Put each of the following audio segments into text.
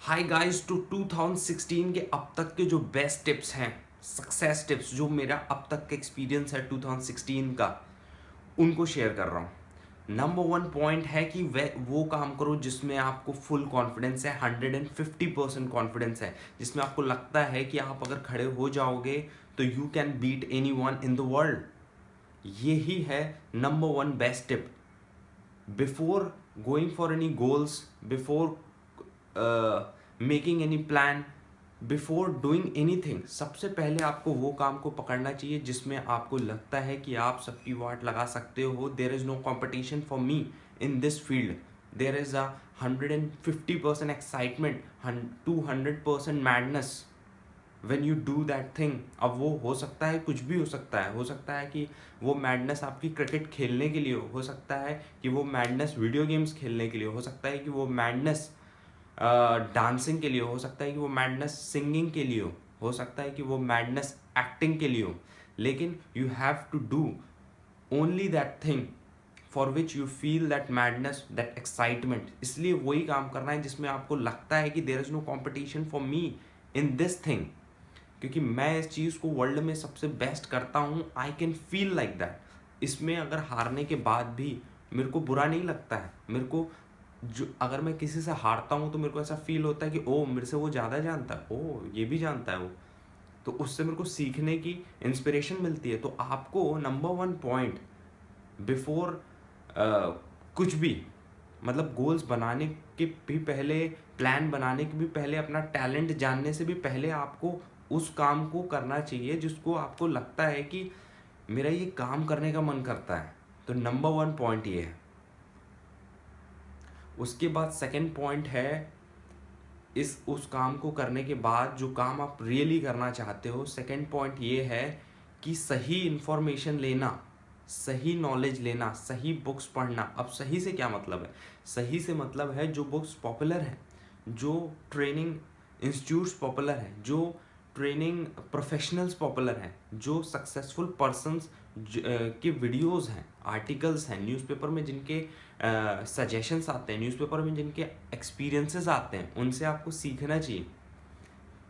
Hi guys to 2016 के अब तक के जो बेस्ट टिप्स हैं, सक्सेस टिप्स जो मेरा अब तक का एक्सपीरियंस है 2016 का, उनको शेयर कर रहा हूँ। नंबर वन पॉइंट है कि वे वो काम करो जिसमें आपको फुल कॉन्फिडेंस है, 150% कॉन्फिडेंस है, जिसमें आपको लगता है कि आप अगर खड़े हो जाओगे तो you can beat anyone in the world. यही है number one best tip. Before going for any goals, before making any plan, before doing anything, सबसे पहले आपको वो काम को पकड़ना चाहिए जिसमें आपको लगता है कि आप सबकी वाट लगा सकते हो। There is no competition for me in this field. There is a 150% excitement, 200% madness when you do that thing. अब वो हो सकता है, कुछ भी हो सकता है कि वो मैडनेस आपकी क्रिकेट खेलने के लिए हो सकता है कि वो मैडनेस वीडियो गेम्स खेलने के लिए हो सकता है कि वो मैडनेस डांसिंग के लिए हो सकता है कि वो मैडनेस सिंगिंग के लिए हो सकता है कि वो मैडनेस एक्टिंग के लिए हो। लेकिन you have to do only that thing for which you feel that madness, that excitement. इसलिए वही काम करना है जिसमें आपको लगता है कि there is no competition for me in this thing, क्योंकि मैं इस चीज़ को वर्ल्ड में सबसे बेस्ट करता हूँ। I can feel like that. इसमें अगर हारने के बाद भी मेरे को बुरा नहीं लगता है। मेरे को जो अगर मैं किसी से हारता हूँ तो मेरे को ऐसा फील होता है कि ओ मेरे से वो ज़्यादा जानता है, ओ ये भी जानता है वो, तो उससे मेरे को सीखने की इंस्पिरेशन मिलती है। तो आपको नंबर वन पॉइंट बिफोर कुछ भी, मतलब गोल्स बनाने के भी पहले, प्लान बनाने के भी पहले, अपना टैलेंट जानने से भी पहले आपको उस काम को करना चाहिए जिसको आपको लगता है कि मेरा ये काम करने का मन करता है। तो नंबर वन पॉइंट ये है। उसके बाद सेकंड पॉइंट है, इस उस काम को करने के बाद जो काम आप रियली करना चाहते हो, सेकंड पॉइंट ये है कि सही इंफॉर्मेशन लेना, सही नॉलेज लेना, सही बुक्स पढ़ना। अब सही से क्या मतलब है? सही से मतलब है जो बुक्स पॉपुलर हैं, जो ट्रेनिंग इंस्टीट्यूट्स पॉपुलर हैं, जो ट्रेनिंग प्रोफेशनल्स पॉपुलर हैं, जो सक्सेसफुल पर्सन्स के वीडियोस हैं, आर्टिकल्स हैं, न्यूज़पेपर में जिनके सजेशंस आते हैं, न्यूज़पेपर में जिनके एक्सपीरियंसेस आते हैं, उनसे आपको सीखना चाहिए,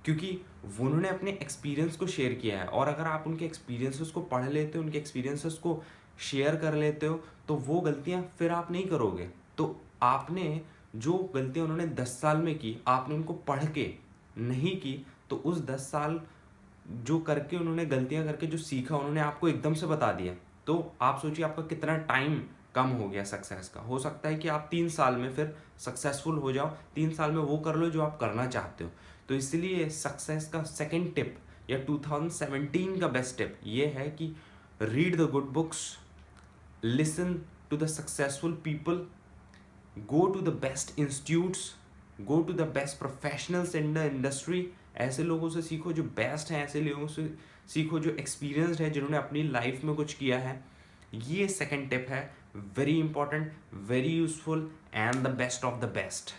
क्योंकि उन्होंने अपने एक्सपीरियंस को शेयर किया है। और अगर आप उनके एक्सपीरियंसेस को पढ़ लेते हो, उनके एक्सपीरियंसेस को शेयर कर लेते हो, तो वो गलतियां फिर आप नहीं करोगे। तो आपने जो गलतियां उन्होंने 10 साल में की, आपने उनको पढ़ के नहीं की, तो उस 10 साल जो करके उन्होंने गलतियां करके जो सीखा, उन्होंने आपको एकदम से बता दिया। तो आप सोचिए आपका कितना टाइम कम हो गया सक्सेस का। हो सकता है कि आप 3 साल में फिर सक्सेसफुल हो जाओ, 3 साल में वो कर लो जो आप करना चाहते हो। तो इसलिए सक्सेस का सेकंड टिप या 2017 का बेस्ट टिप ये है कि read the good books, listen to the successful people, go to the best institutes, go to the best professionals in the industry. ऐसे लोगों से सीखो जो बेस्ट हैं, ऐसे लोगों से सीखो जो एक्सपीरियंस्ड है, जिन्होंने अपनी लाइफ में कुछ किया है। ये सेकंड टिप है, very important, very useful and the best of the best.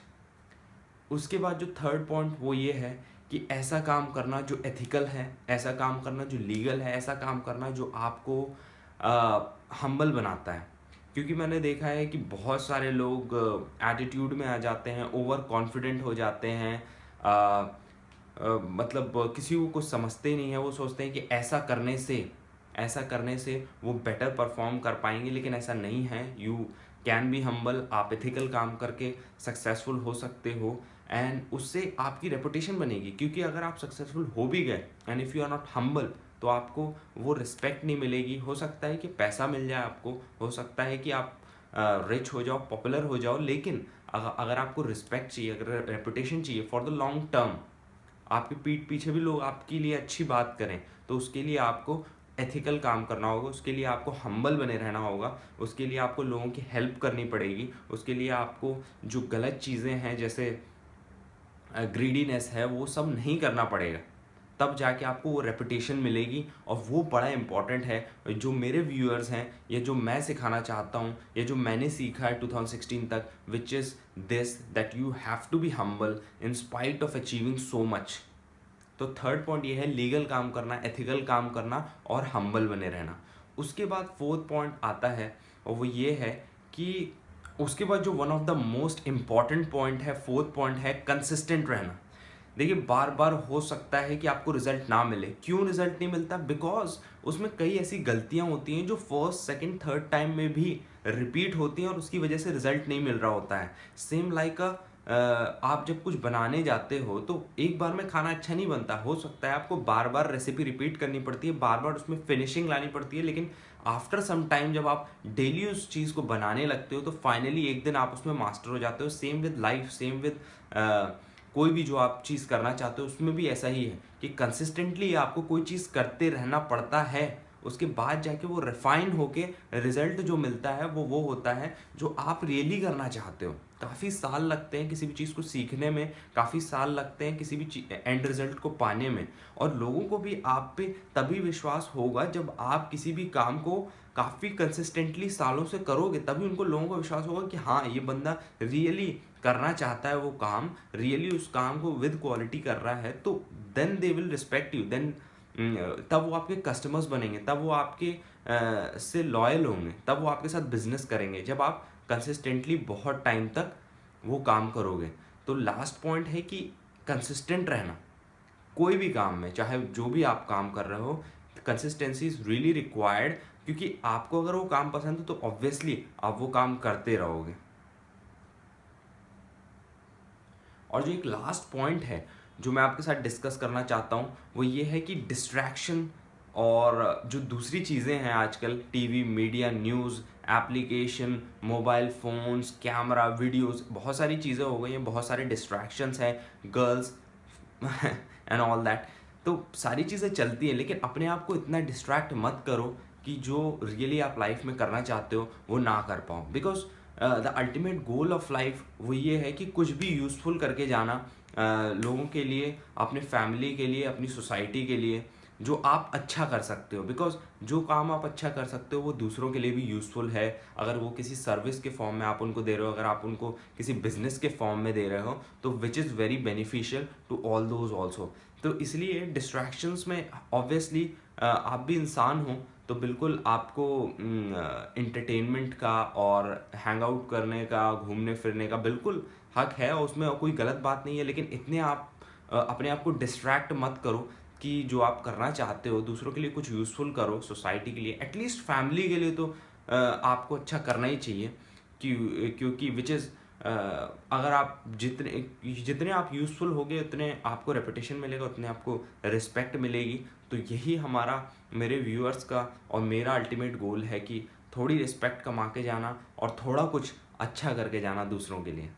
उसके बाद जो थर्ड पॉइंट वो ये है कि ऐसा काम करना जो एथिकल है, ऐसा काम करना जो लीगल है, ऐसा काम करना जो आपको हम्बल बनाता है। क्योंकि मैंने देखा है कि बहुत सारे लोग एटीट्यूड में आ जाते हैं, ओवर कॉन्फिडेंट हो जाते हैं, मतलब किसी को कुछ समझते ही नहीं है। वो सोचते हैं कि ऐसा करने से वो बेटर परफॉर्म कर पाएंगे, लेकिन ऐसा नहीं है। You can be humble. आप एथिकल काम करके सक्सेसफुल हो सकते हो, एंड उससे आपकी रेपुटेशन बनेगी। क्योंकि अगर आप सक्सेसफुल हो भी गए and if you are not humble, तो आपको वो रिस्पेक्ट नहीं मिलेगी। हो सकता है कि पैसा मिल जाए आपको, हो सकता है कि आप रिच हो जाओ, पॉपुलर हो जाओ, लेकिन अगर आपको रिस्पेक्ट चाहिए, अगर रेपुटेशन चाहिए फॉर द लॉन्ग टर्म, आपकी पीठ पीछे भी लोग आपके लिए अच्छी बात करें, तो उसके लिए आपको एथिकल काम करना होगा, उसके लिए आपको हम्बल बने रहना होगा, उसके लिए आपको लोगों की हेल्प करनी पड़ेगी, उसके लिए आपको जो गलत चीज़ें हैं जैसे ग्रीडीनेस है वो सब नहीं करना पड़ेगा। तब जाके आपको वो रेपुटेशन मिलेगी। और वो बड़ा इंपॉर्टेंट है जो मेरे व्यूअर्स हैं, या जो मैं सिखाना चाहता हूँ, या जो मैंने सीखा है 2016 तक, which is this, that you have to be humble in spite of achieving so much. तो थर्ड पॉइंट ये है, लीगल काम करना, एथिकल काम करना और हम्बल बने रहना। उसके बाद फोर्थ पॉइंट आता है, और वो ये है कि उसके बाद जो one of the most important point है, फोर्थ पॉइंट है, कंसिस्टेंट रहना। देखिए बार बार हो सकता है कि आपको रिजल्ट ना मिले। क्यों रिजल्ट नहीं मिलता? बिकॉज उसमें कई ऐसी गलतियां होती हैं जो फर्स्ट सेकंड थर्ड टाइम में भी रिपीट होती हैं और उसकी वजह से रिजल्ट नहीं मिल रहा होता है। सेम लाइक आप जब कुछ बनाने जाते हो तो एक बार में खाना अच्छा नहीं बनता। हो सकता है आपको बार बार रेसिपी रिपीट करनी पड़ती है, बार बार उसमें फिनिशिंग लानी पड़ती है, लेकिन आफ्टर सम टाइम जब आप डेली उस चीज़ को बनाने लगते हो तो फाइनली एक दिन आप उसमें मास्टर हो जाते हो। Same with life, same with कोई भी जो आप चीज़ करना चाहते हो उसमें भी ऐसा ही है कि कंसिस्टेंटली आपको कोई चीज़ करते रहना पड़ता है। उसके बाद जाके वो रिफाइन होके रिजल्ट जो मिलता है वो होता है जो आप रियली करना चाहते हो। काफ़ी साल लगते हैं किसी भी चीज़ को सीखने में, काफ़ी साल लगते हैं किसी भी एंड रिजल्ट को पाने में, और लोगों को भी आप पे तभी विश्वास होगा जब आप किसी भी काम को काफ़ी कंसिस्टेंटली सालों से करोगे, तभी उनको लोगों को विश्वास होगा कि हाँ ये बंदा रियली करना चाहता है वो काम, रियली उस काम को विद क्वालिटी कर रहा है। तो then they will respect you, then तब वो आपके कस्टमर्स बनेंगे, तब वो आपके से लॉयल होंगे, तब वो आपके साथ बिजनेस करेंगे जब आप कंसिस्टेंटली बहुत टाइम तक वो काम करोगे। तो लास्ट पॉइंट है कि कंसिस्टेंट रहना कोई भी काम में, चाहे जो भी आप काम कर रहे हो, कंसिस्टेंसी इज रियली रिक्वायर्ड, क्योंकि आपको अगर वो काम पसंद है तो ऑब्वियसली आप वो काम करते रहोगे। और जो एक लास्ट पॉइंट है जो मैं आपके साथ डिस्कस करना चाहता हूँ वो ये है कि डिस्ट्रैक्शन और जो दूसरी चीज़ें हैं आजकल, TV, media, news, application, mobile phones, camera, videos, बहुत सारी चीज़ें हो गई हैं, बहुत सारे डिस्ट्रैक्शंस हैं, गर्ल्स एंड ऑल दैट। तो सारी चीज़ें चलती हैं, लेकिन अपने आप को इतना डिस्ट्रैक्ट मत करो कि जो रियली आप लाइफ में करना चाहते हो वो ना कर पाओ। Because the ultimate goal of life वो ये है कि कुछ भी यूज़फुल करके जाना, लोगों के लिए, अपने फैमिली के लिए, अपनी सोसाइटी के लिए, जो आप अच्छा कर सकते हो। बिकॉज जो काम आप अच्छा कर सकते हो वो दूसरों के लिए भी यूज़फुल है। अगर वो किसी सर्विस के फॉर्म में आप उनको दे रहे हो, अगर आप उनको किसी बिजनेस के फॉर्म में दे रहे हो, तो which is very beneficial to all those also. तो इसलिए डिस्ट्रैक्शंस में ऑब्वियसली आप भी इंसान हो, तो बिल्कुल आपको इंटरटेनमेंट का और हैंग आउट करने का, घूमने फिरने का बिल्कुल हक है, और उसमें कोई गलत बात नहीं है। लेकिन इतने आप अपने आप को डिस्ट्रैक्ट मत करो कि जो आप करना चाहते हो दूसरों के लिए कुछ यूज़फुल करो, सोसाइटी के लिए, एटलीस्ट फैमिली के लिए तो आपको अच्छा करना ही चाहिए। क्योंकि विच इज़ अगर आप जितने जितने आप यूज़फुल होगे उतने आपको रेपुटेशन मिलेगा, उतने आपको रिस्पेक्ट मिलेगी। तो यही हमारा, मेरे व्यूअर्स का और मेरा अल्टीमेट गोल है कि थोड़ी रिस्पेक्ट कमा के जाना और थोड़ा कुछ अच्छा करके जाना दूसरों के लिए।